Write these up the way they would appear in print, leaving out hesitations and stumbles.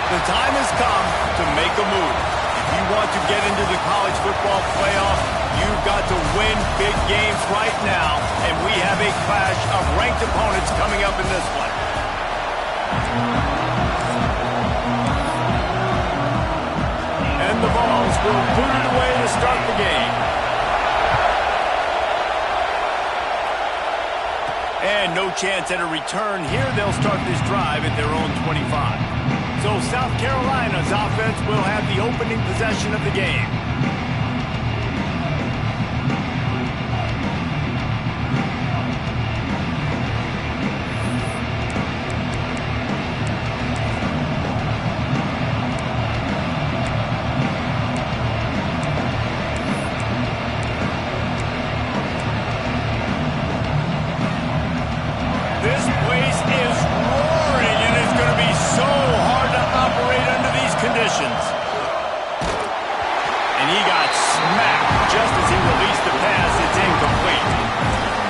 The time has come to make a move. If you want to get into the college football playoff, you've got to win big games right now, and we have a clash of ranked opponents coming up in this one. And the Vols will boot it away to start the game. And no chance at a return here. They'll start this drive at their own 25. So South Carolina's offense will have the opening possession of the game. This place is roaring, and it's going to be so hard to operate under these conditions. And he got smacked just as he released the pass. It's incomplete.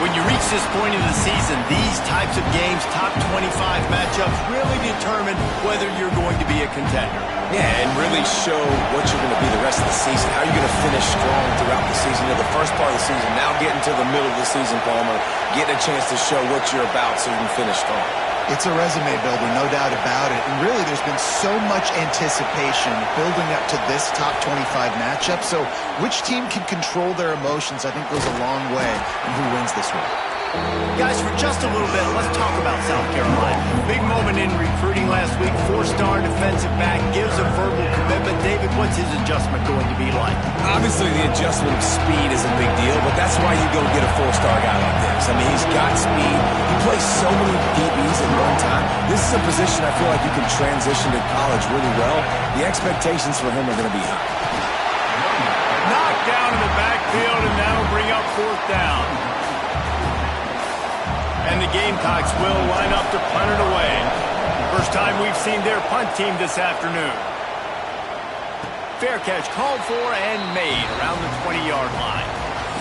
When you reach this point in the season, these types of games, top 25 matchups, really determine whether you're going to be a contender. Yeah, and really show what you're going to be the rest of the season. How are you going to finish strong throughout the season? You know, the first part of the season, now getting to the middle of the season, Palmer, getting a chance to show what you're about so you can finish strong. It's a resume builder, no doubt about it. And really, there's been so much anticipation building up to this top 25 matchup. So which team can control their emotions, I think, goes a long way in who wins this one. Guys, for just a little bit, let's talk about South Carolina. Big moment in recruiting last week. 4-star defensive back gives a verbal commitment. David, what's his adjustment going to be like? Obviously, the adjustment of speed is a big deal, but that's why you go get a 4-star guy like this. I mean, he's got speed. He plays so many DBs at one time. This is a position I feel like you can transition to college really well. The expectations for him are going to be high. Knocked down in the backfield, and that'll bring up 4th down. And the Gamecocks will line up to punt it away. First time we've seen their punt team this afternoon. Fair catch called for and made around the 20-yard line.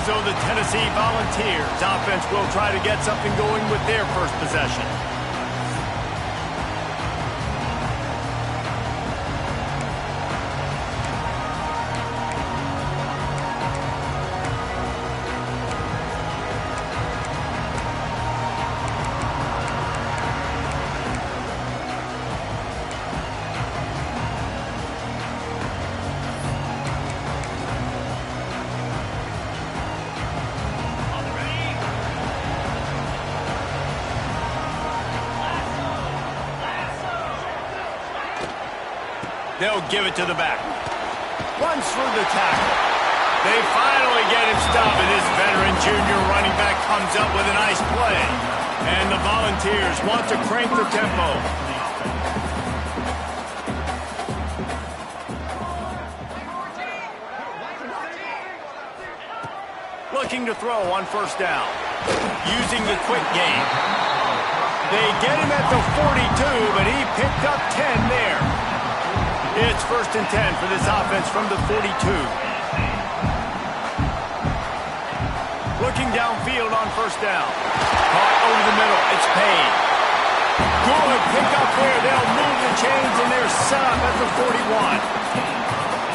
So the Tennessee Volunteers offense will try to get something going with their first possession. They'll give it to the back. Runs through the tackle. They finally get him stopped, and this veteran junior running back comes up with a nice play. And the Volunteers want to crank the tempo. Looking to throw on 1st down. Using the quick game. They get him at the 42, but he picked up 10 there. It's 1st and 10 for this offense from the 42. Looking downfield on 1st down. Caught over the middle. It's Payne. Good pick up there. They'll move the chains, and they're set up at the 41.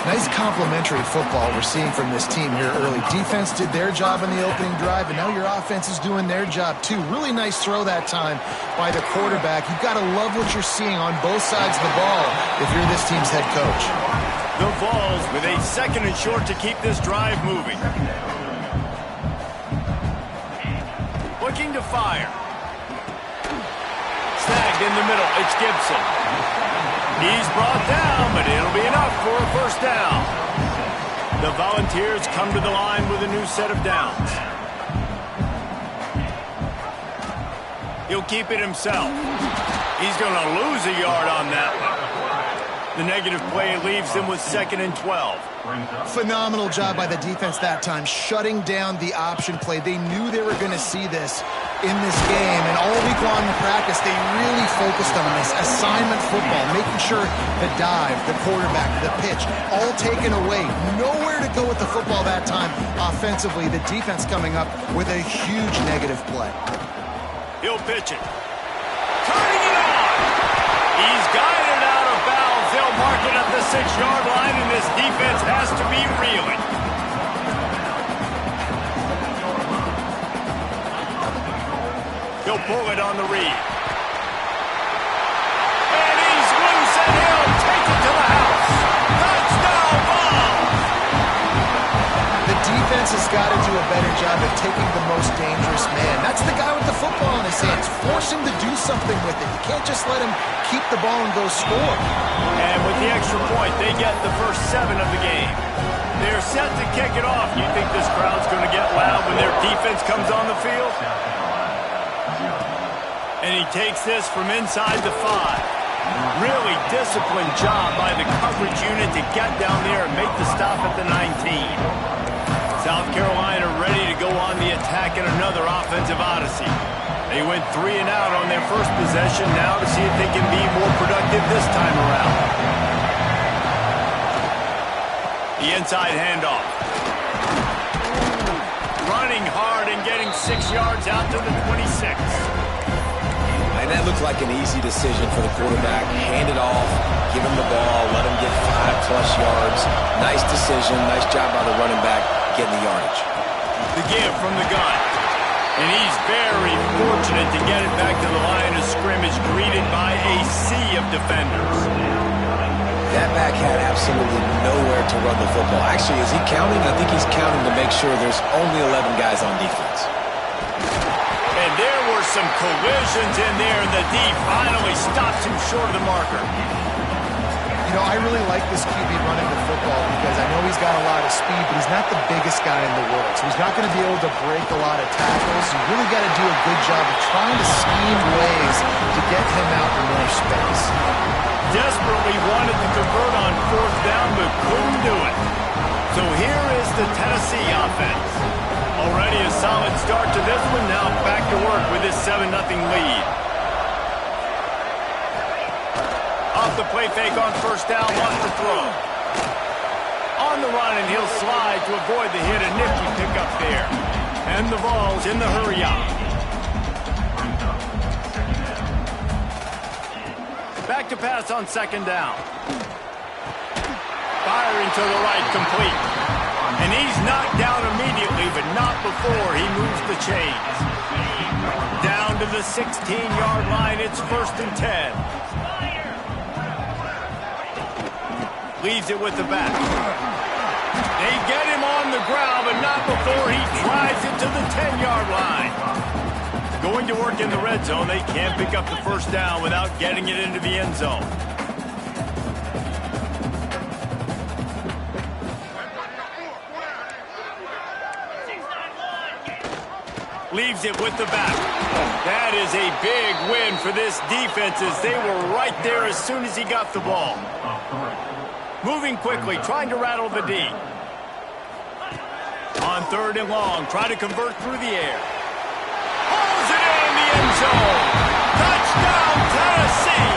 Nice complementary football we're seeing from this team here early. Defense did their job in the opening drive, and now your offense is doing their job too. Really nice throw that time by the quarterback. You've got to love what you're seeing on both sides of the ball if you're this team's head coach. The Vols with a 2nd and short to keep this drive moving. Looking to fire. Snagged in the middle. It's Gibson. He's brought down, but it'll be enough for a 1st down. The Volunteers come to the line with a new set of downs. He'll keep it himself. He's going to lose a yard on that one. The negative play leaves him with 2nd and 12. Phenomenal job by the defense that time, shutting down the option play. They knew they were going to see this in this game, and all week long in practice, they really focused on this assignment football, making sure the dive, the quarterback, the pitch, all taken away. Nowhere to go with the football that time offensively. The defense coming up with a huge negative play. He'll pitch it. Turning it on. He's got it out of bounds. 6-yard line, and this defense has to be reeling. He'll pull it on the read. And he's loose, and he'll take it to the house. Touchdown ball! The defense has got to do a better job of taking the most dangerous man. That's the guy with the football in his hands. Force him to do something with it. You can't just let him keep the ball and go score. And with the extra point, they get the first 7 of the game. They're set to kick it off. You think this crowd's going to get loud when their defense comes on the field? And he takes this from inside the 5. Really disciplined job by the coverage unit to get down there and make the stop at the 19. South Carolina ready to go on the attack in another offensive odyssey. They went 3 and out on their first possession, now to see if they can be more productive this time around. The inside handoff. Running hard and getting 6 yards out to the 26. And that looked like an easy decision for the quarterback. Hand it off, give him the ball, let him get 5+ yards. Nice decision, nice job by the running back getting the yardage. The give from the gun. And he's very fortunate to get it back to the line of scrimmage, greeted by a sea of defenders. That back had absolutely nowhere to run the football. Actually, is he counting? I think he's counting to make sure there's only 11 guys on defense. And there were some collisions in there, and the D finally stops him short of the marker. You know, I really like this QB running the football because I know he's got a lot of speed, but he's not the biggest guy in the world. So he's not going to be able to break a lot of tackles. You really got to do a good job of trying to scheme ways to get him out in more space. Desperately wanted to convert on 4th down, but couldn't do it. So here is the Tennessee offense. Already a solid start to this one, now back to work with this 7-0 lead. Off the play fake on 1st down, wants to throw. On the run, and he'll slide to avoid the hit. A nifty pickup there. And the ball's in the hurry-up. Back to pass on 2nd down. Firing to the right, complete. And he's knocked down immediately, but not before he moves the chains. Down to the 16-yard line, it's 1st and 10. Leaves it with the back. They get him on the ground, but not before he drives it to the 10-yard line. Going to work in the red zone, they can't pick up the 1st down without getting it into the end zone. Leaves it with the back. That is a big win for this defense as they were right there as soon as he got the ball. Moving quickly, trying to rattle the D. On 3rd and long, try to convert through the air. Pulls it in the end zone. Touchdown, Tennessee!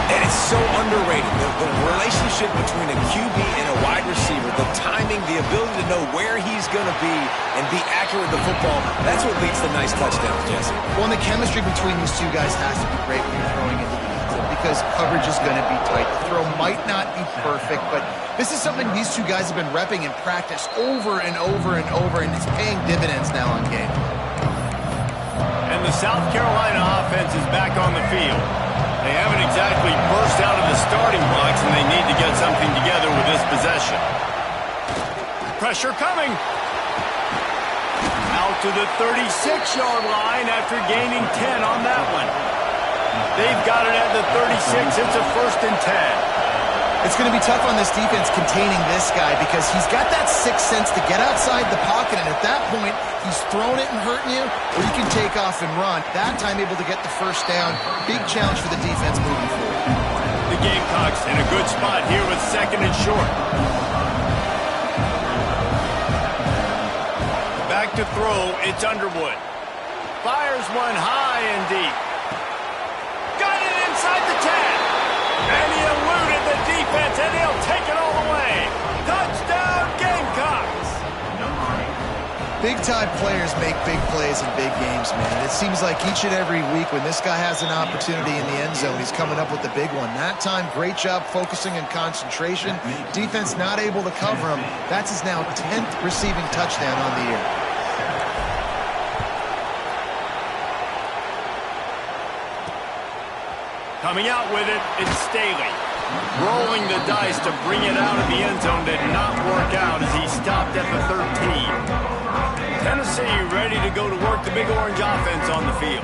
And it's so underrated. The relationship between a QB and a wide receiver, the timing, the ability to know where he's going to be and be accurate with the football, that's what leads to nice touchdowns, Jesse. Well, and the chemistry between these two guys has to be great when you're throwing into the end zone because coverage is going to be tight. The throw might not be perfect, but this is something these two guys have been repping in practice over and over and over, and it's paying dividends now on game. And the South Carolina offense is back on the field. They haven't exactly burst out of the starting blocks, and they need to get something together with this possession. Pressure coming. Out to the 36-yard line after gaining 10 on that one. They've got it at the 36. It's a 1st and 10. It's going to be tough on this defense containing this guy because he's got that sixth sense to get outside the pocket, and at that point, he's throwing it and hurting you, or you can take off and run. That time able to get the 1st down. Big challenge for the defense moving forward. The Gamecocks in a good spot here with 2nd and short. Back to throw, it's Underwood. Fires one high and deep. Got it inside the 10. And he eluded the defense, and he'll take it all the way. Touchdown, Gamecocks! Big Big-time players make big plays in big games, man. It seems like each and every week when this guy has an opportunity in the end zone, he's coming up with the big one. That time, great job focusing and concentration. Defense not able to cover him. That's his now 10th receiving touchdown on the year. Coming out with it, it's Staley. Rolling the dice to bring it out of the end zone did not work out as he stopped at the 13. Tennessee ready to go to work the Big Orange offense on the field.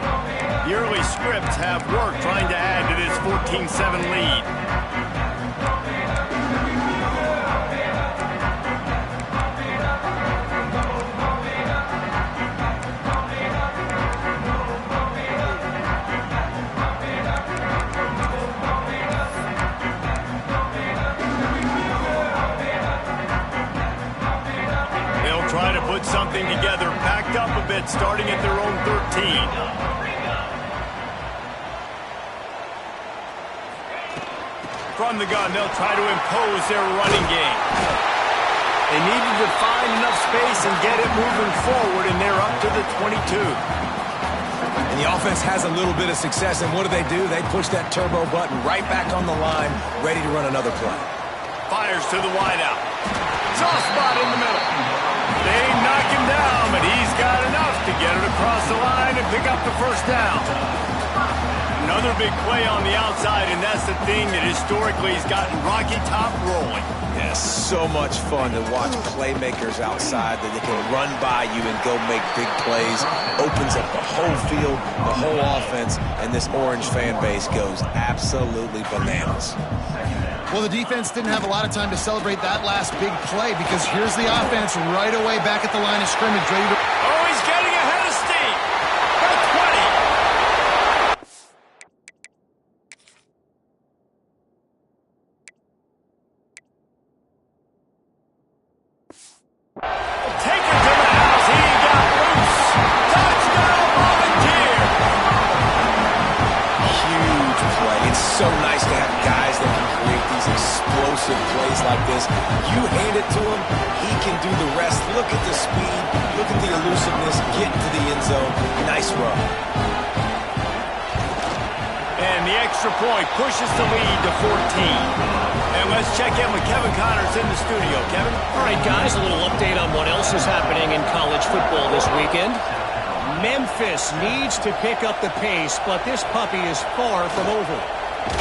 The early scripts have worked trying to add to this 14-7 lead. Try to put something together, packed up a bit, starting at their own 13. From the gun, they'll try to impose their running game. They needed to find enough space and get it moving forward, and they're up to the 22. And the offense has a little bit of success, and what do? They push that turbo button right back on the line, ready to run another play. Fires to the wideout. Soft spot in the middle. They knock him down, but he's got enough to get it across the line and pick up the first down. Another big play on the outside, and that's the thing that historically has gotten Rocky Top rolling. Yes, so much fun to watch playmakers outside that they can run by you and go make big plays. Opens up the whole field, the whole offense, and this Orange fan base goes absolutely bananas. Well, the defense didn't have a lot of time to celebrate that last big play because here's the offense right away back at the line of scrimmage, ready to... Oh, he's getting ahead of steam. The 20. Take it to the house. He got loose. Touchdown, Volunteer. Huge play. It's so nice to have guys that can create these explosive plays like this. You hand it to him, he can do the rest. Look at the speed, look at the elusiveness, get into the end zone. Nice run. And the extra point pushes the lead to 14. And let's check in with Kevin Connors in the studio. Kevin? All right, guys, a little update on what else is happening in college football this weekend. Memphis needs to pick up the pace, but this puppy is far from over.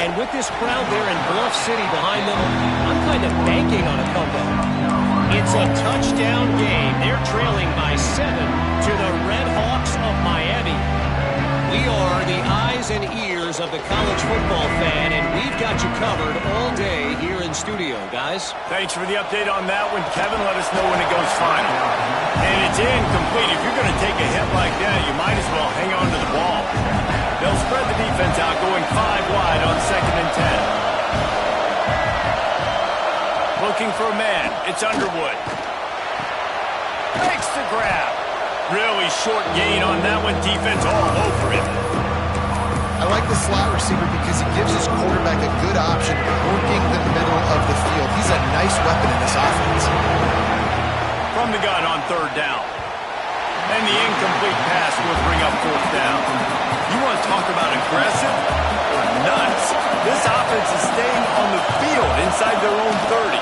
And with this crowd there in Bluff City behind them, I'm kind of banking on a comeback. It's a touchdown game. They're trailing by 7 to the Red Hawks of Miami. We are the eyes and ears of the college football fan, and we've got you covered all day here in studio, guys. Thanks for the update on that one, Kevin. Let us know when it goes final. And it's incomplete. If you're going to take a hit like that, you might as well hang on to the ball. They'll spread the defense out, going 5 wide on 2nd and 10. Looking for a man. It's Underwood. Makes the grab. Really short gain on that one. Defense all over it. I like the slot receiver because he gives his quarterback a good option working the middle of the field. He's a nice weapon in this offense. From the gun on 3rd down. And the incomplete pass will bring up 4th down. You want to talk about aggressive or nuts? This offense is staying on the field inside their own 30.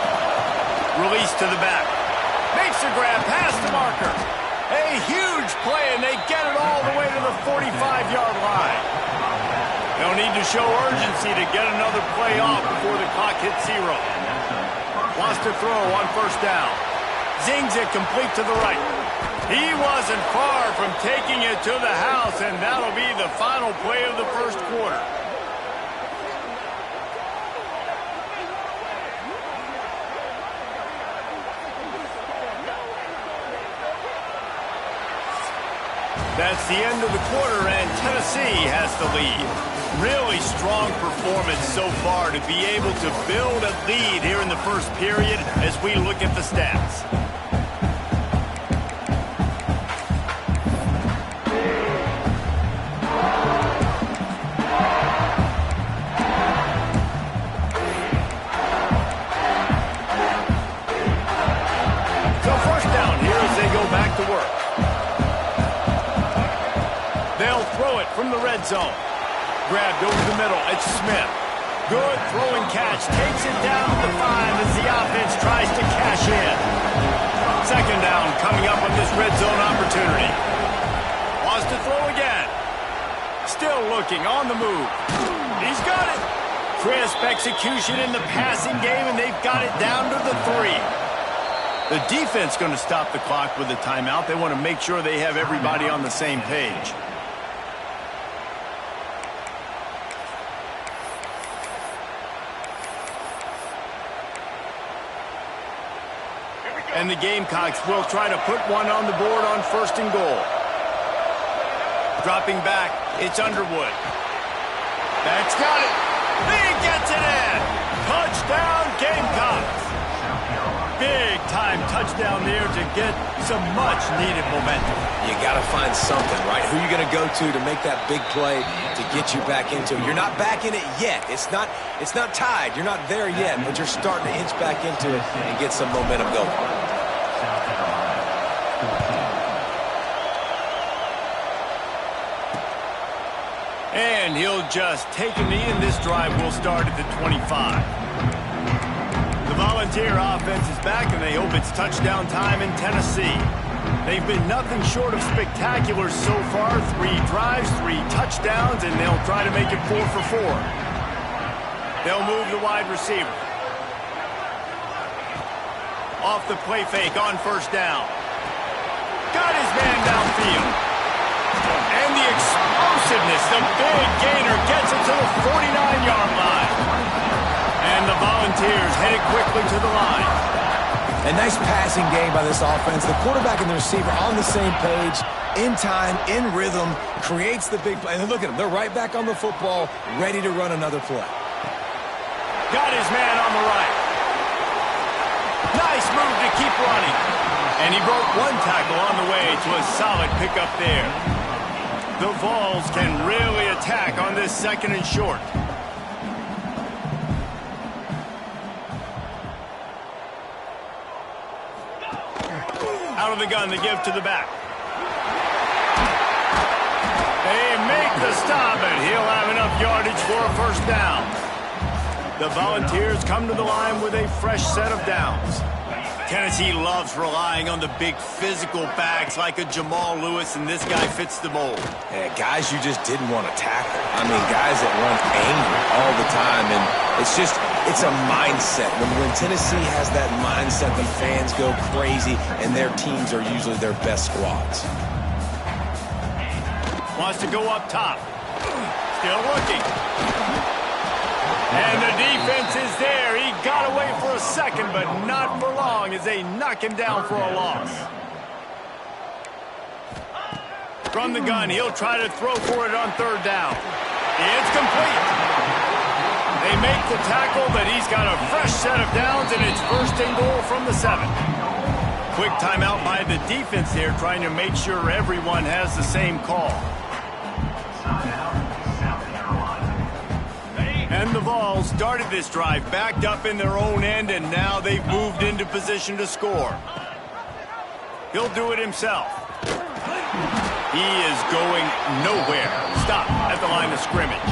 Release to the back. Makes the grab past the marker. A huge play, and they get it all the way to the 45-yard line. They'll need to show urgency to get another play off before the clock hits 0. Wants to throw on 1st down. Zings it complete to the right. He wasn't far from taking it to the house, and that'll be the final play of the 1st quarter. That's the end of the quarter, and Tennessee has the lead. Really strong performance so far to be able to build a lead here in the 1st period as we look at the stats. So 1st down here as they go back to work. red zone. Grabbed over the middle. It's Smith. Good throwing catch. Takes it down to the 5 as the offense tries to cash in. Second down coming up on this red zone opportunity. Wants to throw again. Still looking on the move. He's got it. Crisp execution in the passing game, and they've got it down to the 3. The defense going to stop the clock with a timeout. They want to make sure they have everybody on the same page. And the Gamecocks will try to put one on the board on 1st and goal. Dropping back, it's Underwood. That's got it. He gets it in. Touchdown, Gamecocks. Big-time touchdown there to get some much-needed momentum. You got to find something, right? Who are you going to go to make that big play to get you back into it? You're not back in it yet. It's not tied. You're not there yet, but you're starting to inch back into it and get some momentum going. And he'll just take a knee, and this drive will start at the 25. The Volunteer offense is back, and they hope it's touchdown time in Tennessee. They've been nothing short of spectacular so far. 3 drives, 3 touchdowns, and they'll try to make it 4 for 4. They'll move the wide receiver. Off the play fake on 1st down. Got his man downfield. And the explosiveness, the big gainer gets it to the 49-yard line. And the Volunteers headed quickly to the line. A nice passing game by this offense. The quarterback and the receiver on the same page, in time, in rhythm, creates the big play. And look at them. They're right back on the football, ready to run another play. Got his man on the right. Nice move to keep running. And he broke 1 tackle on the way to a solid pickup there. The Vols can really attack on this 2nd and short. Out of the gun, they give to the back. They make the stop, and he'll have enough yardage for a 1st down. The Volunteers come to the line with a fresh set of downs. Tennessee loves relying on the big physical backs like a Jamal Lewis, and this guy fits the mold. Yeah, guys you just didn't want to tackle. I mean, guys that run angry all the time, and it's a mindset. When Tennessee has that mindset, the fans go crazy, and their teams are usually their best squads. Wants to go up top. Still looking. And the defense is there. He got away for a second, but not for long as they knock him down for a loss. From the gun, he'll try to throw for it on 3rd down. It's complete. They make the tackle, but he's got a fresh set of downs, and it's 1st and goal from the 7. Quick timeout by the defense here, trying to make sure everyone has the same call. And the Vols started this drive backed up in their own end, and now they've moved into position to score. He'll do it himself. He is going nowhere. Stop at the line of scrimmage.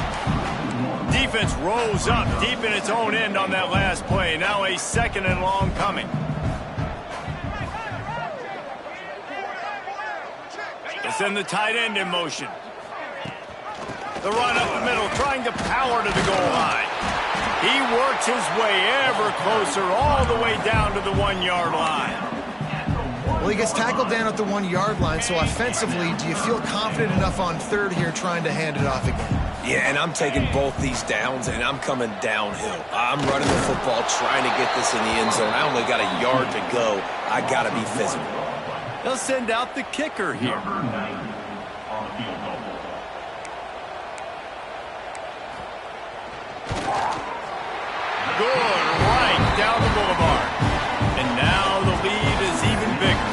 Defense rose up deep in its own end on that last play. Now a 2nd and long coming. They send the tight end in motion. The run up the middle, trying to power to the goal line. He works his way ever closer, all the way down to the 1-yard line. Well, he gets tackled down at the 1-yard line, so offensively, do you feel confident enough on 3rd here trying to hand it off again? Yeah, and I'm taking both these downs, and I'm coming downhill. I'm running the football, trying to get this in the end zone. I only got a yard to go. I got to be physical. They'll send out the kicker here. Good right down the boulevard. And now the lead is even bigger.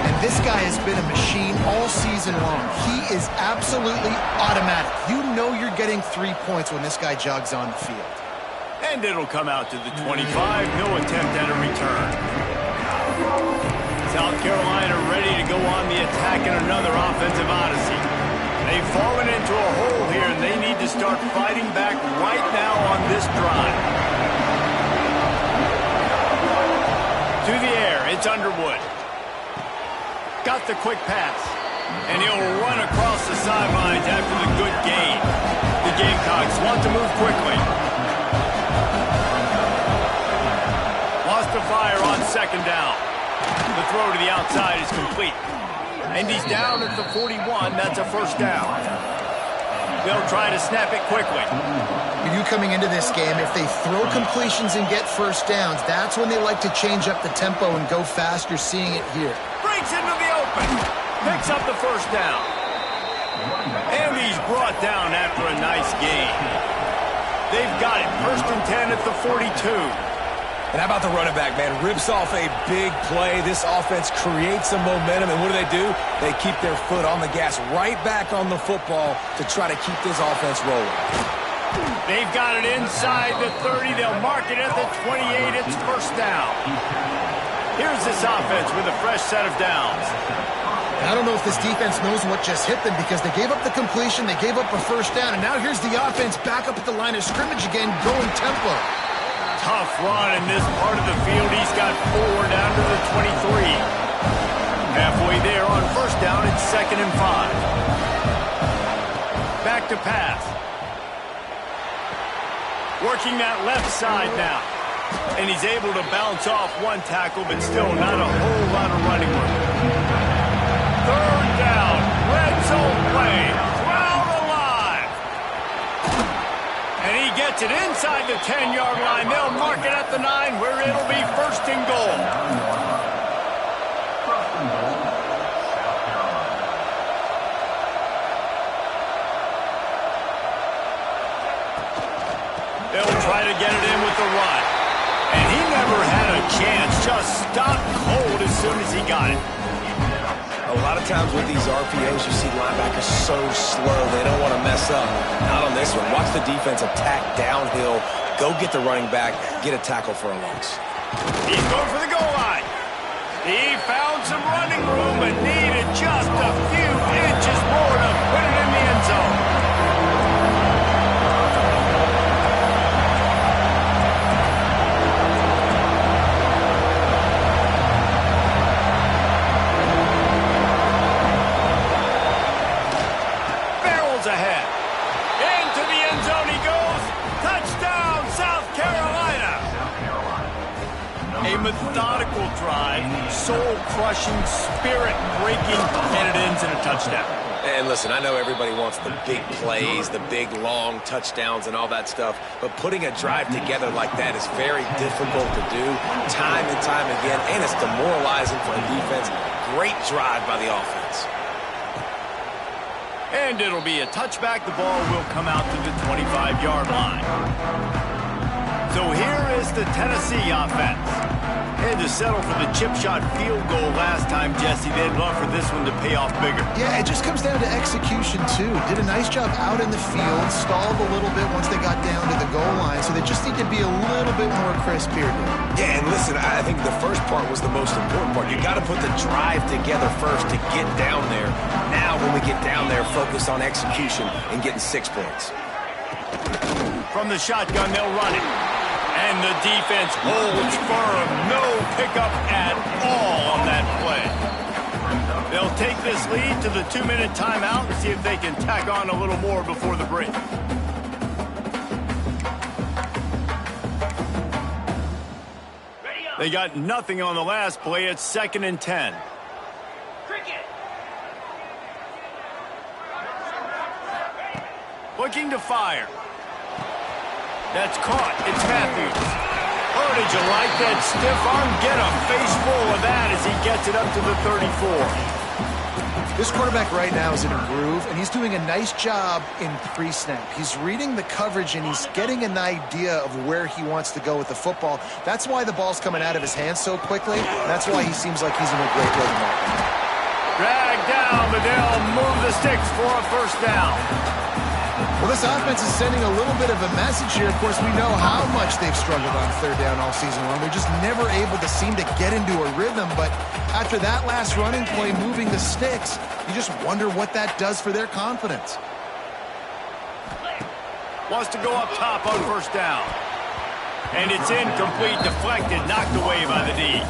And this guy has been a machine all season long. He is absolutely automatic. You know you're getting 3 points when this guy jogs on the field. And it'll come out to the 25. No attempt at a return. South Carolina ready to go on the attack in another offensive odyssey. They've fallen into a hole here, and they need to start fighting back right now on this drive. To the air, it's Underwood. Got the quick pass. And he'll run across the sidelines after the good gain. The Gamecocks want to move quickly. Lost the fire on second down. The throw to the outside is complete. And he's down at the 41. That's a first down. They'll try to snap it quickly. You coming into this game, if they throw completions and get first downs, that's when they like to change up the tempo and go fast. You're seeing it here. Breaks into the open. Picks up the first down. And he's brought down after a nice gain. They've got it. First and 10 at the 42. And how about the running back, man? Rips off a big play. This offense creates some momentum, and what do? They keep their foot on the gas right back on the football to try to keep this offense rolling. They've got it inside the 30. They'll mark it at the 28. It's first down. Here's this offense with a fresh set of downs. I don't know if this defense knows what just hit them because they gave up the completion, they gave up a first down, and now here's the offense back up at the line of scrimmage again, going tempo. Tough run in this part of the field. He's got 4 down to the 23. Halfway there on first down, it's 2nd and 5. Back to pass. Working that left side now. And he's able to bounce off one tackle, but still not a whole lot of running room. 3rd down. Red zone play. Crowd alive. And he gets it inside the 10-yard line. They'll mark it at the 9 where it'll be first and goal. They'll try to get it in with the run. And he never had a chance. Just stopped cold as soon as he got it. A lot of times with these RPOs, you see linebackers so slow, they don't want to mess up. Not on this one. Watch the defense attack downhill, go get the running back, get a tackle for a loss. He's going for the goal line. He found some running room but needed just a few inches more to put it in the end zone. Ahead. Into the end zone he goes. Touchdown, South Carolina. A methodical drive, soul-crushing, spirit-breaking, and it ends in a touchdown. And listen, I know everybody wants the big plays, the big, long touchdowns and all that stuff, but putting a drive together like that is very difficult to do time and time again, and it's demoralizing for a defense. Great drive by the offense. And it'll be a touchback. The ball will come out to the 25-yard line. So here is the Tennessee offense. Had to settle for the chip shot field goal last time, Jesse. They'd love for this one to pay off bigger. Yeah, it just comes down to execution, too. Did a nice job out in the field, stalled a little bit once they got down to the goal line, so they just need to be a little bit more crisp here. Yeah, and listen, I think the first part was the most important part. You got to put the drive together first to get down there. Now, when we get down there, focus on execution and getting 6 points. From the shotgun, they'll run it. And the defense holds firm. No pickup at all on that play. They'll take this lead to the 2-minute timeout and see if they can tack on a little more before the break. They got nothing on the last play. It's 2nd and 10. Looking to fire. That's caught. It's Matthews. Oh, did you like that stiff arm? Get a face full of that as he gets it up to the 34. This quarterback right now is in a groove, and he's doing a nice job in pre-snap. He's reading the coverage, and he's getting an idea of where he wants to go with the football. That's why the ball's coming out of his hands so quickly. That's why he seems like he's in a great rhythm right now. Drag down, but they'll move the sticks for a first down. Well, this offense is sending a little bit of a message here. Of course, we know how much they've struggled on third down all season long. They're just never able to seem to get into a rhythm. But after that last running play, moving the sticks, you just wonder what that does for their confidence. Wants to go up top on first down. And it's incomplete, deflected, knocked away by the D.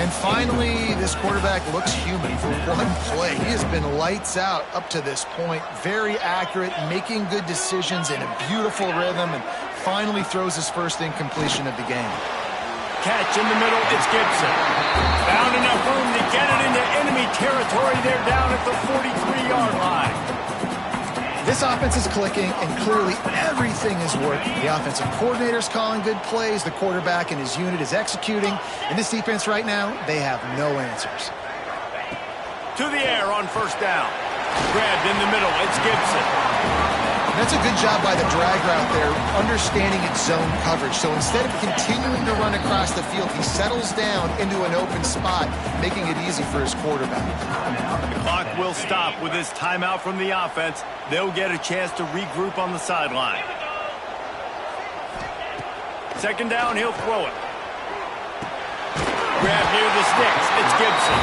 And finally, this quarterback looks human for one play. He has been lights out up to this point. Very accurate, making good decisions in a beautiful rhythm, and finally throws his first incompletion of the game. Catch in the middle, it's Gibson. Found enough room to get it into enemy territory. They're down at the 43-yard line. This offense is clicking, and clearly everything is working. The offensive coordinator's calling good plays. The quarterback and his unit is executing. And this defense right now, they have no answers. To the air on first down. Grabbed in the middle. It's Gibson. That's a good job by the drag route there, understanding its zone coverage. So instead of continuing to run across the field, he settles down into an open spot, making it easy for his quarterback. The clock will stop with this timeout from the offense. They'll get a chance to regroup on the sideline. Second down, he'll throw it. Grab near the sticks. It's Gibson.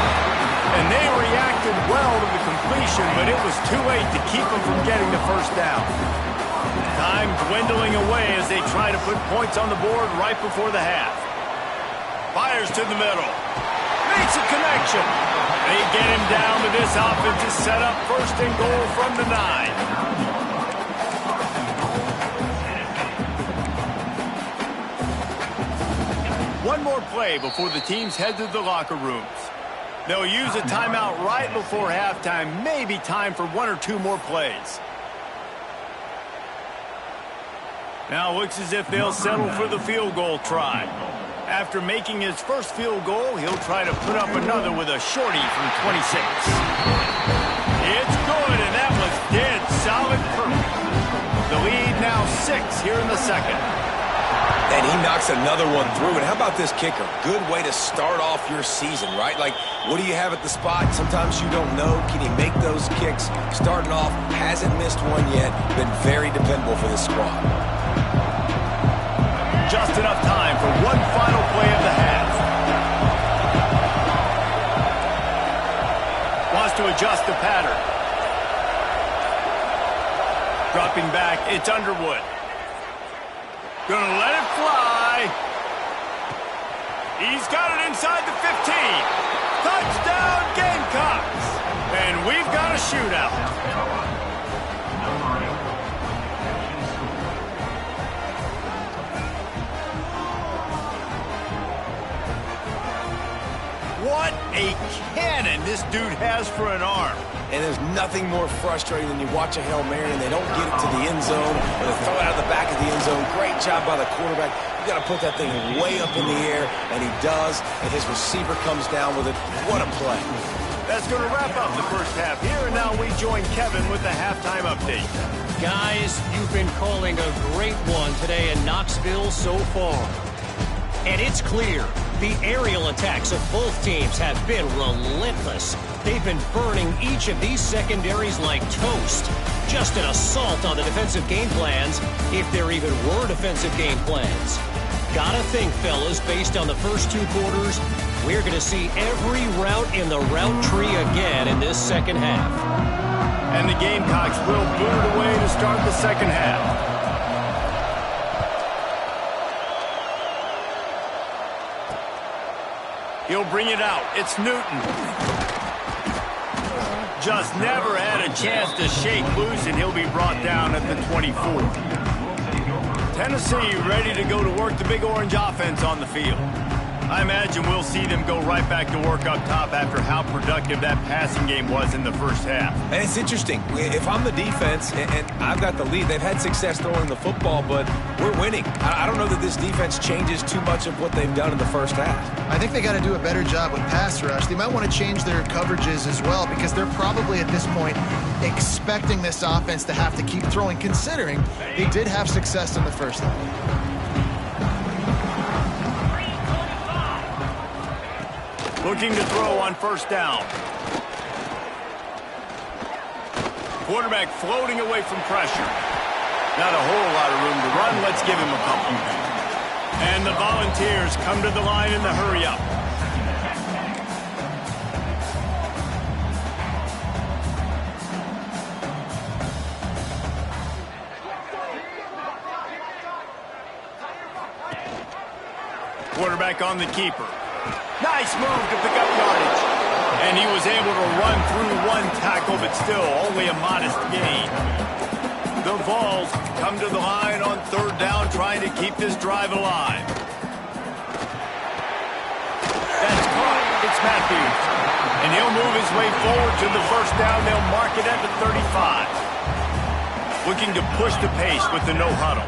And they reacted well to the completion, but it was too late to keep them from getting the first down. Time dwindling away as they try to put points on the board right before the half. Fires to the middle. Makes a connection. They get him down, but this offense is set up first and goal from the 9. One more play before the teams head to the locker rooms. They'll use a timeout right before halftime. Maybe time for one or two more plays. Now looks as if they'll settle for the field goal try. After making his first field goal, he'll try to put up another with a shorty from 26. It's good, and that was dead solid perfect. The lead now 6 here in the second. And he knocks another one through. And how about this kicker? Good way to start off your season, right? Like, what do you have at the spot? Sometimes you don't know. Can he make those kicks? Starting off, hasn't missed one yet. Been very dependable for this squad. Just enough time for one final play of the half. Wants to adjust the pattern. Dropping back, it's Underwood. Gonna let it fly. He's got it inside the 15. Touchdown, Gamecocks. And we've got a shootout. What a cannon this dude has for an arm. And there's nothing more frustrating than you watch a Hail Mary and they don't get it to the end zone, or they throw it out of the back of the end zone. Great job by the quarterback. You got to put that thing way up in the air, and he does, and his receiver comes down with it. What a play. That's going to wrap up the first half here, and now we join Kevin with the halftime update. Guys, you've been calling a great one today in Knoxville so far. And it's clear, the aerial attacks of both teams have been relentless. They've been burning each of these secondaries like toast. Just an assault on the defensive game plans, if there even were defensive game plans. Gotta think, fellas, based on the first two quarters, we're going to see every route in the route tree again in this second half. And the Gamecocks will boot it away to start the second half. He'll bring it out. It's Newton. Just never had a chance to shake loose, and he'll be brought down at the 24. Tennessee ready to go to work the Big Orange offense on the field. I imagine we'll see them go right back to work up top after how productive that passing game was in the first half. And it's interesting. If I'm the defense and I've got the lead, they've had success throwing the football, but we're winning. I don't know that this defense changes too much of what they've done in the first half. I think they got to do a better job with pass rush. They might want to change their coverages as well, because they're probably at this point expecting this offense to have to keep throwing, considering they did have success in the first half. Looking to throw on first down. Quarterback floating away from pressure. Not a whole lot of room to run. Let's give him a couple. And the Volunteers come to the line in the hurry-up. Quarterback on the keeper. Nice move to pick up yardage. And he was able to run through one tackle, but still only a modest gain. The Vols come to the line on third down, trying to keep this drive alive. That's caught. It's Matthews. And he'll move his way forward to the first down. They'll mark it at the 35. Looking to push the pace with the no huddle.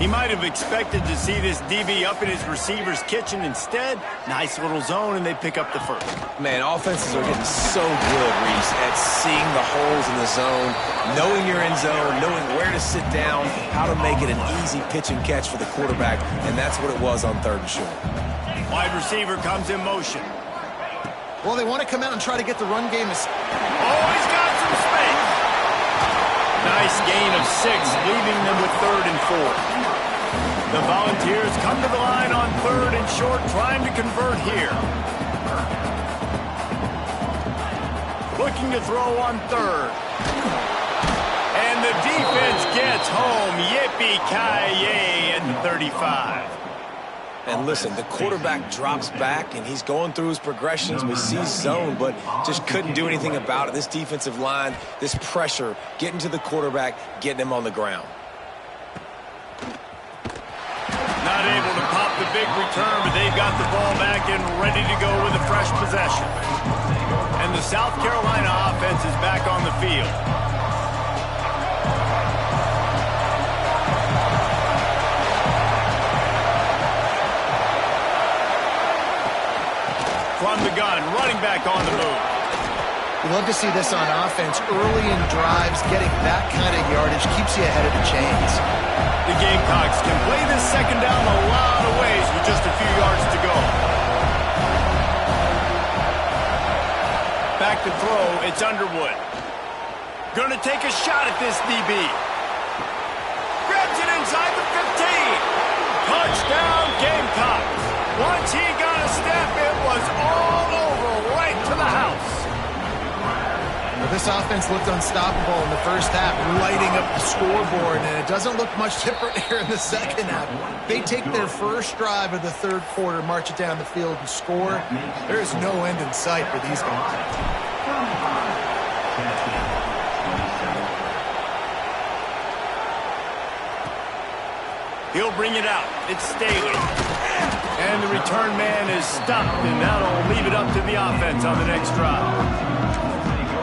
He might have expected to see this DB up in his receiver's kitchen. Instead, nice little zone, and they pick up the first. Man, offenses are getting so good, Reese, at seeing the holes in the zone, knowing you're in zone, knowing where to sit down, how to make it an easy pitch and catch for the quarterback, and that's what it was on third and short. Wide receiver comes in motion. Well, they want to come out and try to get the run game. Oh, he's got some space. Nice gain of 6, leaving them with third and 4. The Volunteers come to the line on third and short, trying to convert here. Looking to throw on third. And the defense gets home. Yippee-ki-yay at the 35. And listen, the quarterback drops back, and he's going through his progressions. We see zone, but just couldn't do anything about it. This defensive line, this pressure, getting to the quarterback, getting him on the ground. Not able to pop the big return, but they've got the ball back and ready to go with a fresh possession. And the South Carolina offense is back on the field. From the gun, running back on the move. We love to see this on offense. Early in drives, getting that kind of yardage keeps you ahead of the chains. The Gamecocks can play this second down a lot of ways with just a few yards to go. Back to throw, it's Underwood. Gonna take a shot at this DB. Grabs it inside the 15. Touchdown Gamecocks. Once he got a step, it was all over, right to the house. Well, this offense looked unstoppable in the first half, lighting up the scoreboard, and it doesn't look much different here in the second half. They take their first drive of the third quarter, march it down the field, and score. There's no end in sight for these guys. He'll bring it out. It's Staley. And the return man is stopped, and that'll leave it up to the offense on the next drive.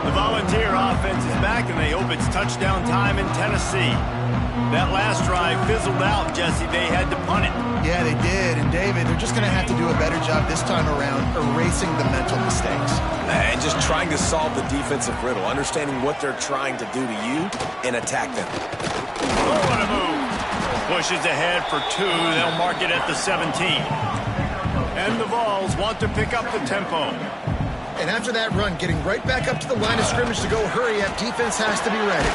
The Volunteer offense is back, and they hope it's touchdown time in Tennessee. That last drive fizzled out, Jesse. They had to punt it. Yeah, they did. And, David, they're just going to have to do a better job this time around erasing the mental mistakes. And just trying to solve the defensive riddle, understanding what they're trying to do to you and attack them. Oh, what a move. Pushes ahead for 2. They'll mark it at the 17. And the Vols want to pick up the tempo. And after that run, getting right back up to the line of scrimmage to go hurry up, defense has to be ready.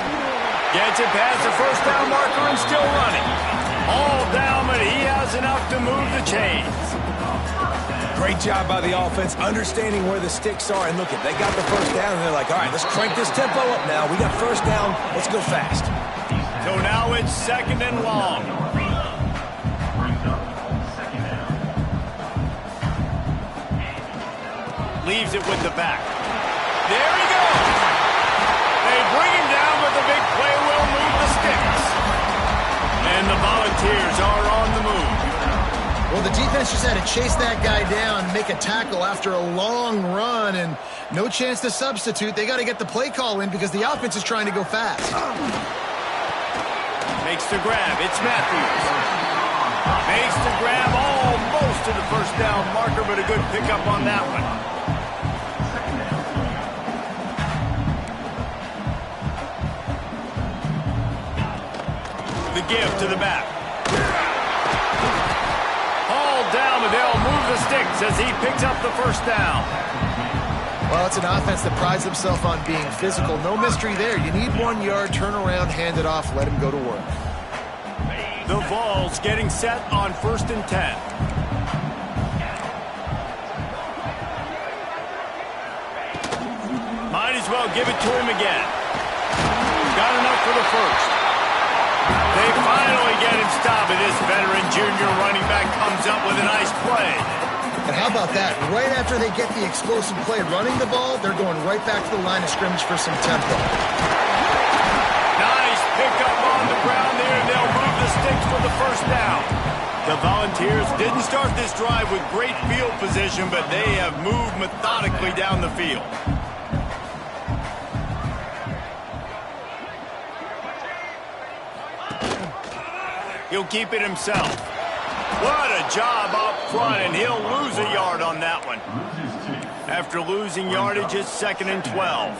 Gets it past the first down marker and still running. All down, but he has enough to move the chains. Great job by the offense, understanding where the sticks are. And look, they got the first down, and they're like, all right, let's crank this tempo up now. We got first down. Let's go fast. So now it's second and long. Leaves it with the back. There he goes. They bring him down, but the big play will move the sticks. And the Volunteers are on the move. Well, the defense just had to chase that guy down, make a tackle after a long run, and no chance to substitute. They got to get the play call in because the offense is trying to go fast. Makes the grab. It's Matthews. Makes the grab almost to the first down marker, but a good pickup on that one. The give to the back. Hauled down, but they'll move the sticks as he picks up the first down. Well, it's an offense that prides themselves on being physical. No mystery there. You need 1 yard, turn around, hand it off, let him go to work. The Vols getting set on 1st and 10. Might as well give it to him again. Got enough for the first. They finally get him stopped, and this veteran junior running back comes up with a nice play. And how about that? Right after they get the explosive play running the ball, they're going right back to the line of scrimmage for some tempo. Nice pickup on the ground there, and they'll move the sticks for the first down. The Volunteers didn't start this drive with great field position, but they have moved methodically down the field. He'll keep it himself. What a job up front, and he'll lose a yard on that one. After losing yardage, it's 2nd and 12.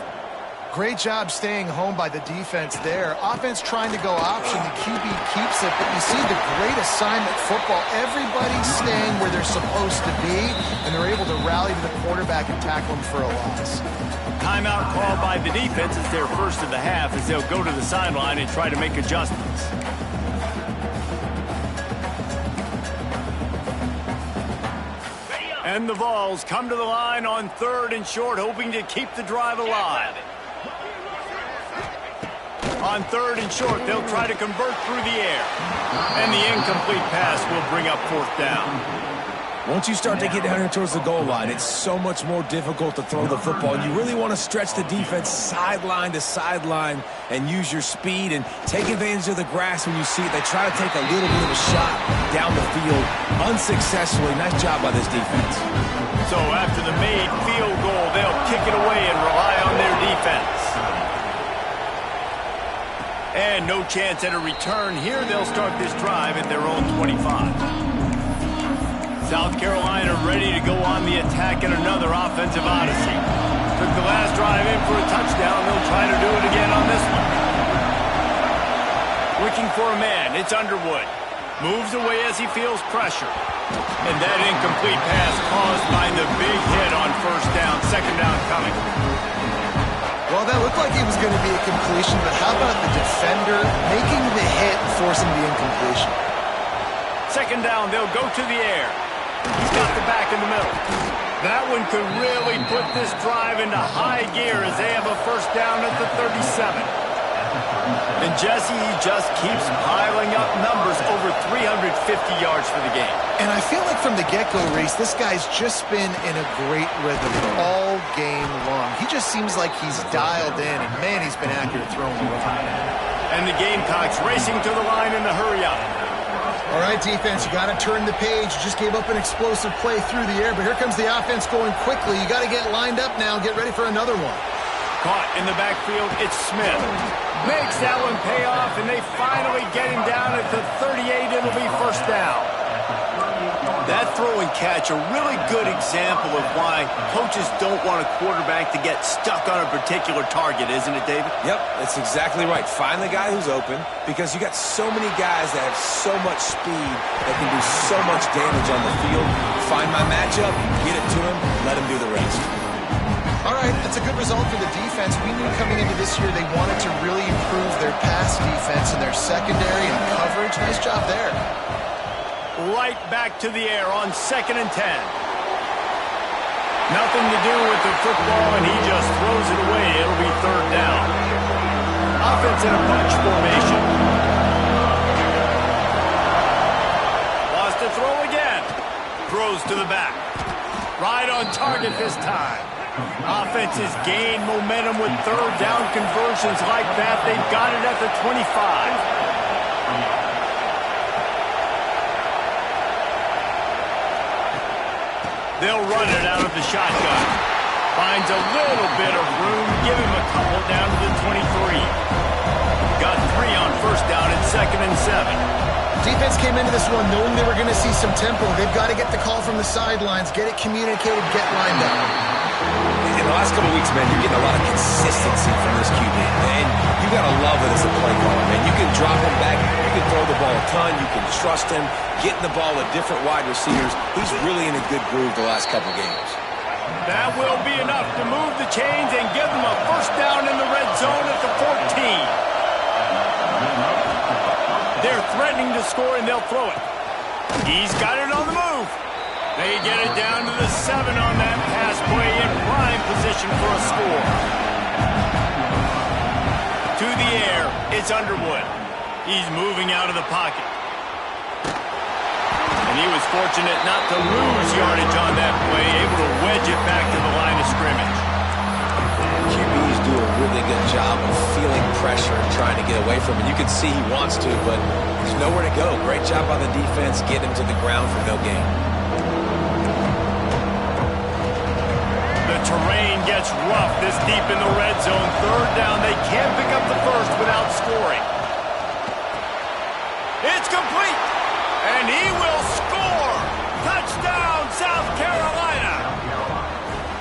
Great job staying home by the defense there. Offense trying to go option. The QB keeps it, but you see the great assignment football. Everybody's staying where they're supposed to be, and they're able to rally to the quarterback and tackle him for a loss. Timeout called by the defense. It's their first of the half as they'll go to the sideline and try to make adjustments. And the Vols come to the line on 3rd and short, hoping to keep the drive alive. On 3rd and short, they'll try to convert through the air. And the incomplete pass will bring up 4th down. Once you start to get down here towards the goal line, it's so much more difficult to throw the football. And you really want to stretch the defense sideline to sideline and use your speed and take advantage of the grass when you see it. They try to take a little bit of a shot down the field unsuccessfully. Nice job by this defense. So after the made field goal, they'll kick it away and rely on their defense. And no chance at a return here. They'll start this drive at their own 25. South Carolina ready to go on the attack in another offensive odyssey. Took the last drive in for a touchdown. They'll try to do it again on this one. Looking for a man. It's Underwood. Moves away as he feels pressure. And that incomplete pass caused by the big hit on 1st down. 2nd down coming. Well, that looked like it was going to be a completion, but how about the defender making the hit and forcing the incompletion? 2nd down, they'll go to the air. He's got the back in the middle. That one could really put this drive into high gear as they have a 1st down at the 37. And Jesse, he just keeps piling up numbers, over 350 yards for the game. And I feel like from the get-go, Reese, this guy's just been in a great rhythm all game long. He just seems like he's dialed in, and man, he's been accurate throwing the ball. And the Gamecocks racing to the line in the hurry-up. All right, defense, you got to turn the page. You just gave up an explosive play through the air, but here comes the offense going quickly. You got to get lined up now, get ready for another one. Caught in the backfield, it's Smith. Makes that one pay off, and they finally get him down at the 38. It'll be 1st down. That throw and catch, a really good example of why coaches don't want a quarterback to get stuck on a particular target, isn't it, David? Yep, that's exactly right. Find the guy who's open, because you got so many guys that have so much speed that can do so much damage on the field. Find my matchup, get it to him, let him do the rest. All right, that's a good result for the defense. We knew coming into this year they wanted to really improve their pass defense and their secondary and coverage. Nice job there. Right back to the air on 2nd and 10. Nothing to do with the football, and he just throws it away. It'll be 3rd down. Offense in a bunch formation. Lost a throw again. Throws to the back. Right on target this time. Offense has gained momentum with 3rd down conversions like that. They've got it at the 25. They'll run it out of the shotgun. Finds a little bit of room. Give him a couple down to the 23. Got 3 on 1st down and 2nd and 7. Defense came into this one knowing they were going to see some tempo. They've got to get the call from the sidelines, get it communicated, get lined up. In the last couple of weeks, man, you're getting a lot of consistency from this QB. And you got to love it as a play caller, man. You can drop him back. You can throw the ball a ton. You can trust him. Getting the ball with different wide receivers. He's really in a good groove the last couple of games. That will be enough to move the chains and give them a 1st down in the red zone at the 14. They're threatening to score, and they'll throw it. He's got it on the move. They get it down to the 7 on that pass play in prime position for a score. To the air, it's Underwood. He's moving out of the pocket. And he was fortunate not to lose yardage on that play, able to wedge it back to the line of scrimmage. QBs do a really good job of feeling pressure and trying to get away from it. You can see he wants to, but there's nowhere to go. Great job by the defense, getting him to the ground for no gain. The terrain gets rough this deep in the red zone. Third down, they can't pick up the first without scoring. It's complete, and he will score. Touchdown, South Carolina.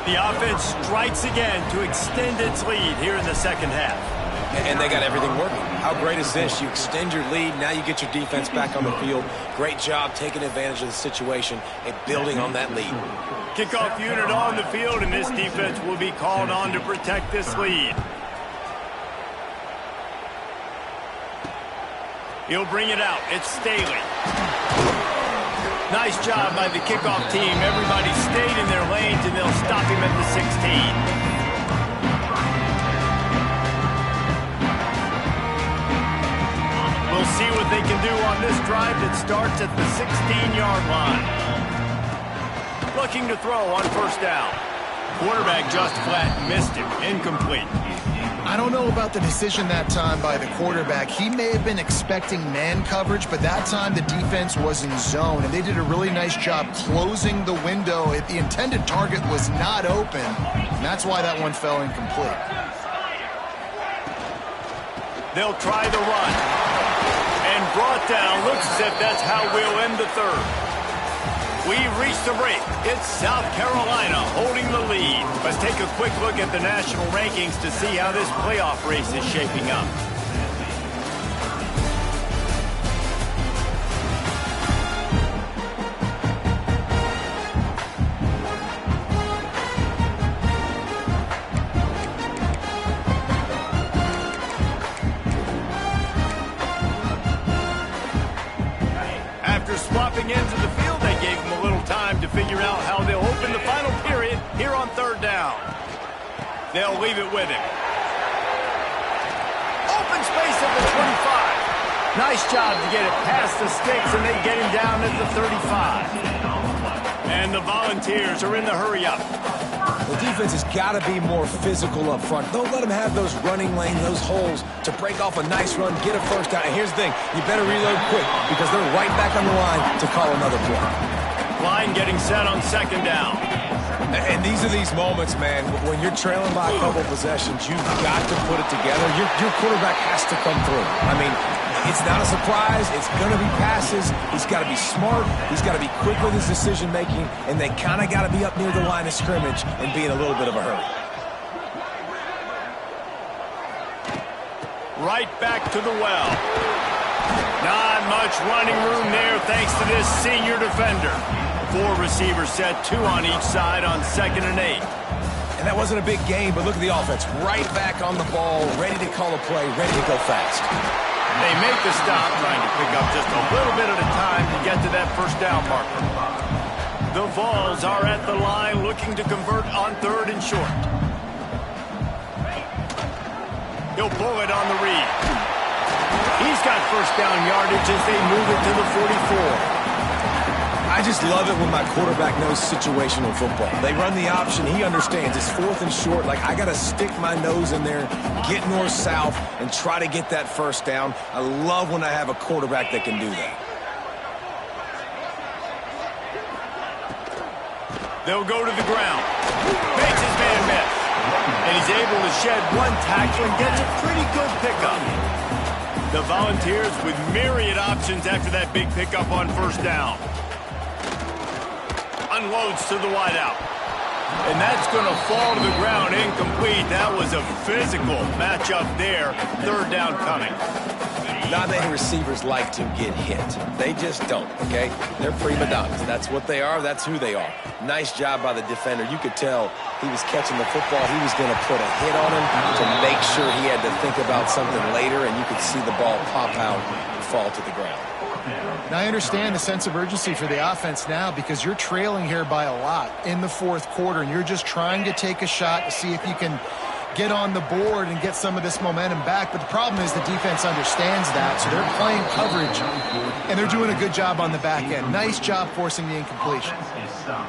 The offense strikes again to extend its lead here in the second half. And they got everything working. How great is this? You extend your lead, now you get your defense back on the field. Great job taking advantage of the situation and building on that lead. Kickoff unit on the field, and this defense will be called on to protect this lead. He'll bring it out. It's Staley. Nice job by the kickoff team. Everybody stayed in their lanes, and they'll stop him at the 16. We'll see what they can do on this drive that starts at the 16-yard line. Looking to throw on first down. Quarterback just flat missed him. Incomplete. I don't know about the decision that time by the quarterback. He may have been expecting man coverage, but that time the defense was in zone, and they did a really nice job closing the window. The intended target was not open, and that's why that one fell incomplete. They'll try the run. And brought down. Looks as if that's how we'll end the third. We've reached the break. It's South Carolina holding the lead. Let's take a quick look at the national rankings to see how this playoff race is shaping up. Swapping ends of the field, they gave him a little time to figure out how they'll open the final period here on third down. They'll leave it with him. Open space at the 25. Nice job to get it past the sticks, and they get him down at the 35. And the Volunteers are in the hurry-up. The defense has got to be more physical up front. Don't let them have those running lanes, those holes to break off a nice run, get a first down. And here's the thing, you better reload quick because they're right back on the line to call another play. Line getting set on second down. And these are these moments, man, when you're trailing by a couple possessions, you've got to put it together. Your quarterback has to come through. I mean, it's not a surprise. It's going to be passes. He's got to be smart. He's got to be quick with his decision-making, and they kind of got to be up near the line of scrimmage and be in a little bit of a hurry. Right back to the well. Not much running room there thanks to this senior defender. 4 receivers set, 2 on each side on 2nd and 8. And that wasn't a big game, but look at the offense. Right back on the ball, ready to call a play, ready to go fast. They make the stop, trying to pick up just a little bit at a time to get to that first down marker. The Vols are at the line looking to convert on 3rd and short. He'll pull it on the read. He's got first down yardage as they move it to the 44. I just love it when my quarterback knows situational football. They run the option. He understands. It's 4th and short. Like, I got to stick my nose in there, get north-south, and try to get that first down. I love when I have a quarterback that can do that. They'll go to the ground. Makes his man miss. And he's able to shed 1 tackle and gets a pretty good pickup. The Volunteers with myriad options after that big pickup on first down. Unloads to the wideout. And that's going to fall to the ground incomplete. That was a physical matchup there. 3rd down coming. Not many receivers like to get hit. They just don't, okay? They're prima donnas. That's what they are. That's who they are. Nice job by the defender. You could tell he was catching the football. He was going to put a hit on him to make sure he had to think about something later, and you could see the ball pop out and fall to the ground. Now, I understand the sense of urgency for the offense now because you're trailing here by a lot in the fourth quarter, and you're just trying to take a shot to see if you can get on the board and get some of this momentum back. But the problem is the defense understands that, so they're playing coverage, and they're doing a good job on the back end. Nice job forcing the incompletion.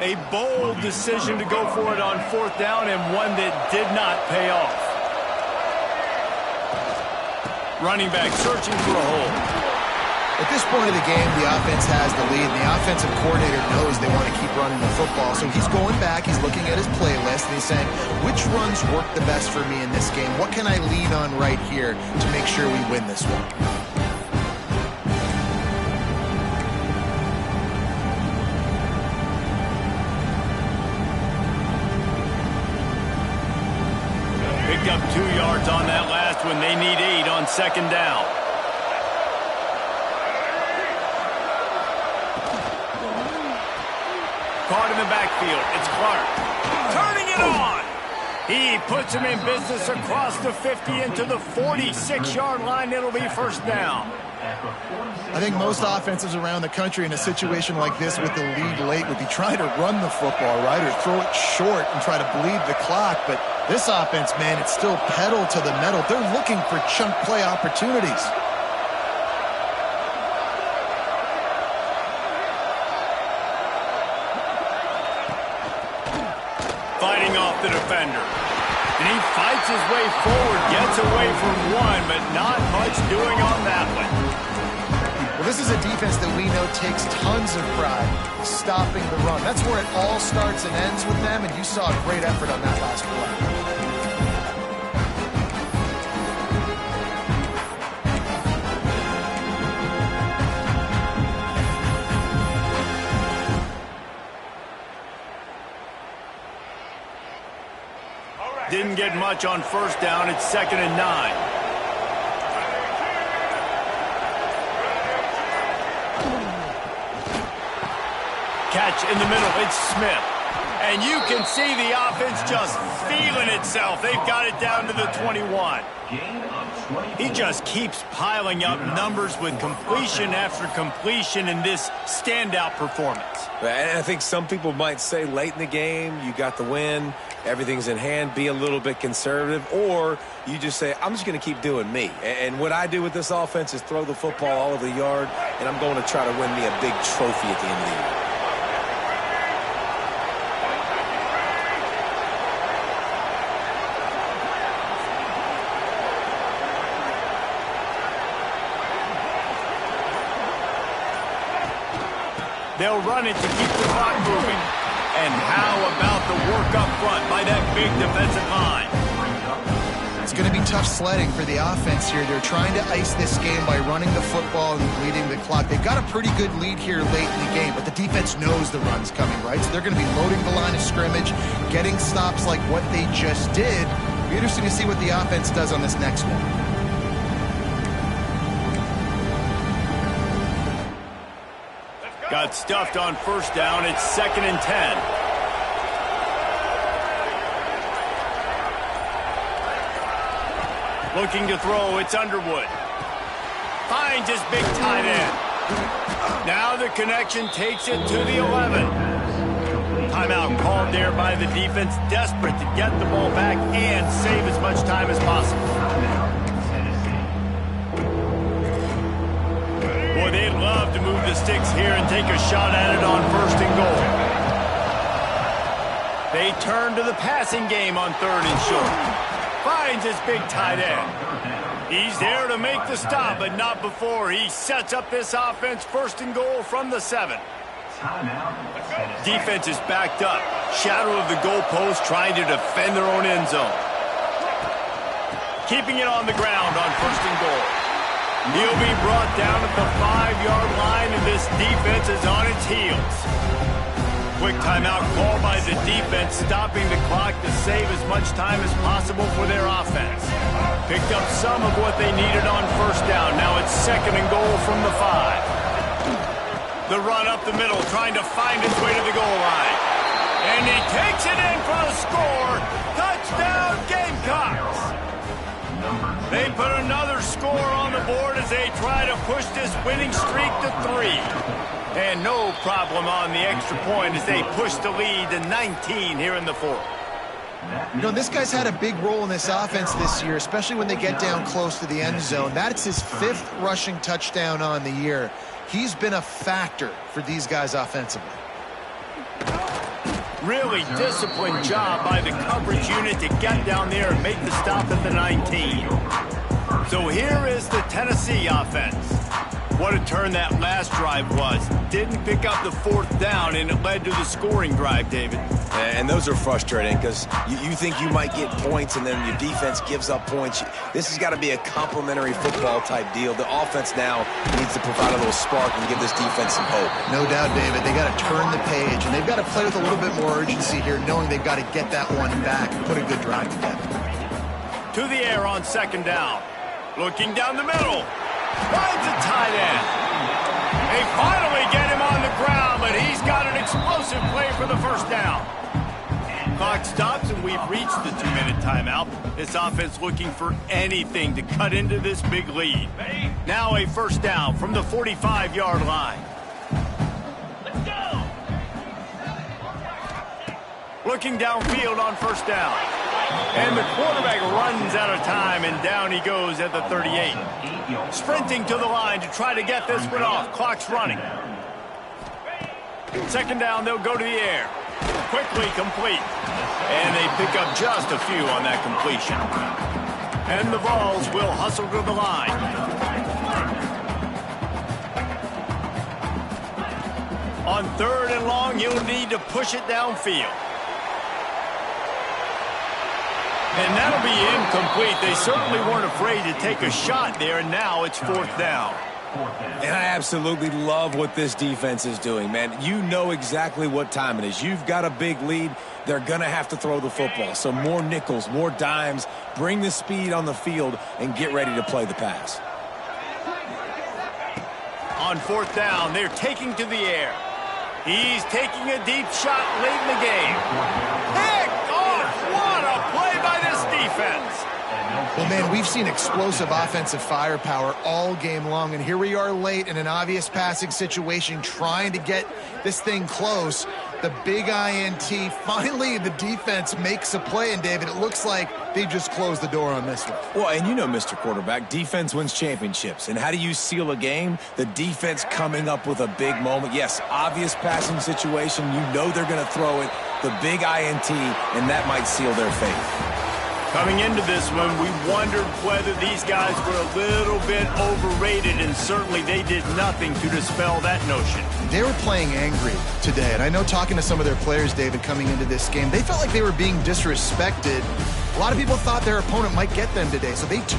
A bold decision to go for it on fourth down, and one that did not pay off. Running back searching for a hole. At this point of the game, the offense has the lead, and the offensive coordinator knows they want to keep running the football. So he's going back, he's looking at his playlist, and he's saying, which runs work the best for me in this game? What can I lean on right here to make sure we win this one? Picked up 2 yards on that last one. They need 8 on second down. Caught in the backfield. It's Clark. Turning it on. He puts him in business across the 50 into the 46-yard line. It'll be first down. I think most offenses around the country in a situation like this with the lead late would be trying to run the football, right, or throw it short and try to bleed the clock. But this offense, man, it's still pedal to the metal. They're looking for chunk play opportunities. Fighting off the defender. And he fights his way forward, gets away from one, but not much doing on that one. Well, this is a defense that we know takes tons of pride stopping the run. That's where it all starts and ends with them, and you saw a great effort on that last play. Didn't get much on first down. It's 2nd and 9. Catch in the middle. It's Smith. And you can see the offense just feeling itself. They've got it down to the 21. He just keeps piling up numbers with completion after completion in this standout performance. And I think some people might say late in the game, you got the win, everything's in hand, be a little bit conservative, or you just say, I'm just going to keep doing me. And what I do with this offense is throw the football all over the yard, and I'm going to try to win me a big trophy at the end of the year. They'll run it to keep the clock moving. And how about the work up front by that big defensive line? It's going to be tough sledding for the offense here. They're trying to ice this game by running the football and bleeding the clock. They've got a pretty good lead here late in the game, but the defense knows the run's coming, right? So they're going to be loading the line of scrimmage, getting stops like what they just did. It'll be interesting to see what the offense does on this next one. Got stuffed on first down. It's 2nd and 10. Looking to throw. It's Underwood. Finds his big tight end. Now the connection takes it to the 11. Timeout called there by the defense. Desperate to get the ball back and save as much time as possible. Boy, they'd love to move the sticks here and take a shot at it on 1st and goal. They turn to the passing game on 3rd and short. Finds his big tight end. He's there to make the stop, but not before. He sets up this offense 1st and goal from the 7. Defense is backed up. Shadow of the goalpost trying to defend their own end zone. Keeping it on the ground on 1st and goal. He'll be brought down at the 5-yard line, and this defense is on its heels. Quick Timeout called by the defense, stopping the clock to save as much time as possible for their offense. Picked up some of what they needed on first down. Now it's 2nd and goal from the 5. The run up the middle, trying to find its way to the goal line. And he takes it in for a score. Touchdown, Gamecocks. They put another score on the board as they try to push this winning streak to 3. And no problem on the extra point as they push the lead to 19 here in the 4th. You know, this guy's had a big role in this offense this year, especially when they get down close to the end zone. That's his 5th rushing touchdown on the year. He's been a factor for these guys offensively. Really disciplined job by the coverage unit to get down there and make the stop at the 19. So here is the Tennessee offense. What a turn that last drive was. Didn't pick up the 4th down, and it led to the scoring drive, David. And those are frustrating because you think you might get points and then your defense gives up points. This has got to be a complementary football type deal. The offense now needs to provide a little spark and give this defense some hope. No doubt, David. They got to turn the page, and they've got to play with a little bit more urgency here, knowing they've got to get that one back and put a good drive together. To the air on 2nd down. Looking down the middle. Finds a tight end. They finally get him on the ground, but he's got an explosive play for the 1st down. Clock stops, and we've reached the 2-minute timeout. This offense looking for anything to cut into this big lead. Now a 1st down from the 45-yard line. Let's go. Looking downfield on 1st down. And the quarterback runs out of time, and down he goes at the 38. Sprinting to the line to try to get this one off. Clock's running. 2nd down, they'll go to the air. Quickly complete. And they pick up just a few on that completion. And the Vols will hustle to the line. On 3rd and long, you'll need to push it downfield. And that'll be incomplete. They certainly weren't afraid to take a shot there, and now it's 4th down. And I absolutely love what this defense is doing, man. You know exactly what time it is. You've got a big lead. They're going to have to throw the football. So more nickels, more dimes, bring the speed on the field, and get ready to play the pass. On 4th down, they're taking to the air. He's taking a deep shot late in the game. Pick off! What a play by this defense! Well, man, we've seen explosive offensive firepower all game long, and here we are late in an obvious passing situation trying to get this thing close. The big INT, finally the defense makes a play, and David, it looks like they just closed the door on this one. Well, and you know, Mr. Quarterback, defense wins championships. And how do you seal a game? The defense coming up with a big moment. Yes, obvious passing situation. You know they're going to throw it. The big INT, and that might seal their fate. Coming into this one, we wondered whether these guys were a little bit overrated, and certainly they did nothing to dispel that notion. They were playing angry today, and I know talking to some of their players, David, coming into this game, they felt like they were being disrespected. A lot of people thought their opponent might get them today, so they took